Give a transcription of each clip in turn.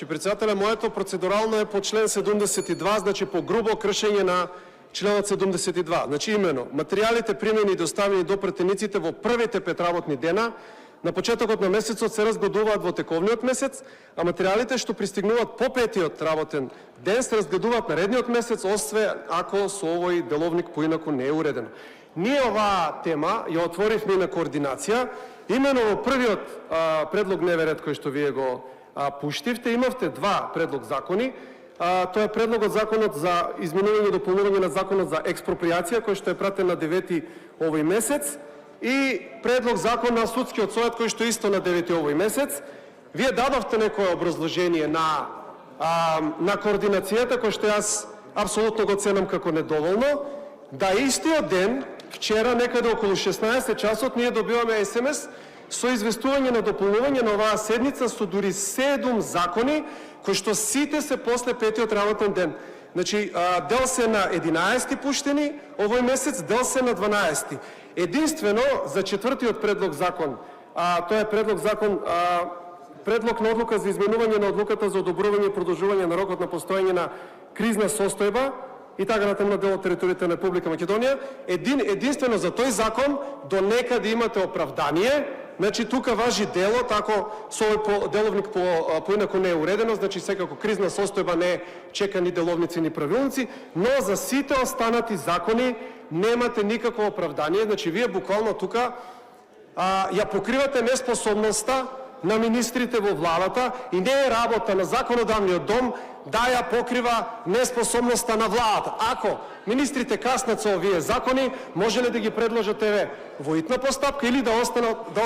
Председателе, моето процедурално е по член 72, значи по грубо кршење на членот 72. Значи именно, материјалите примени и доставени до пратениците во првите 5 работни дена на почетокот на месецот се разгледуваат во тековниот месец, а материјалите што пристигнуваат по 5-тиот работен ден се разгледуваат наредниот месец, осве ако со овој деловник поинаку не е уредено. Ние оваа тема ја отворивме на координација, именно во првиот предлог дневен ред кој што вие го пуштивте, имавте два предлог закони. Тоа е предлогот законот за изменување и дополнување на законот за експроприација, кој што е пратен на 9 овој месец, и предлог закон на судскиот совет, кој што исто на 9 овој месец. Вие дадовте некое образложение на координацијата, кој што јас апсолутно го ценам како недоволно, да истиот ден, вчера, некаде околу 16 часот, ние добиваме СМС со известување на дополнување на оваа седница со дури 7 закони, кои што сите се после 5-тиот работен ден. Значи, дел се на 11 пуштени овој месец, дел се на 12. Единствено, за 4-тиот предлог закон, тоа е предлог закон, предлог на одлука за изменување на одлуката за одобрување и продолжување на рокот на постоење на кризна состојба и така натаму на дел од територијата на Република Македонија. Единствено за тој закон до некаде имате оправдание. Значи, тука важи делот, ако со овој деловник поинаку не е уредено, значи секако кризна состојба не чека ни деловници ни правилници, но за сите останати закони немате никакво оправдание. Значи, вие буквално тука ја покривате неспособноста на министрите во владата и не е работа на законодавниот дом да ја покрива неспособноста на владата. Ако министрите каснат со овие закони, може ли да ги предложат во итна постапка или да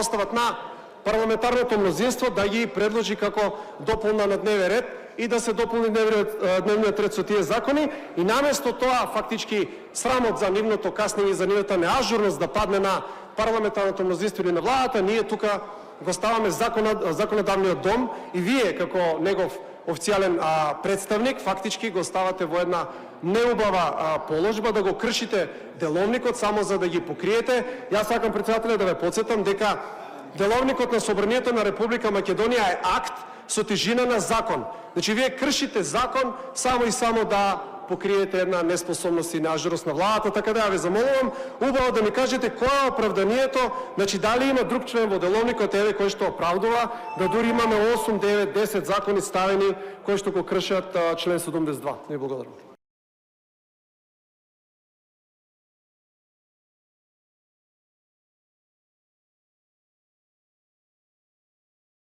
остават на парламентарното мнозинство да ги предложи како дополна на дневен ред и да се дополни дневниот ред со тие закони, и наместо тоа фактички срамот за нивното каснење, за нивната неажурност да падне на парламентарното мнозинство или на владата, ние тука го ставаме законодавниот дом и вие како негов официјален представник фактички го ставате во една неубава положба да го кршите деловникот само за да ги покриете. Јас сакам, председателе, да ве потсетам дека деловникот на Собранието на Република Македонија е акт со тежина на закон. Значи, вие кршите закон само и само да покриете една неспособност и неажурност на владата, така да ја ве замолувам убаво да ми кажете кој е оправданието, значи дали има друг член во деловникот кој што оправдува да дури имаме 8, 9, 10 закони ставени кои што го кршат член 72. Не благодарам.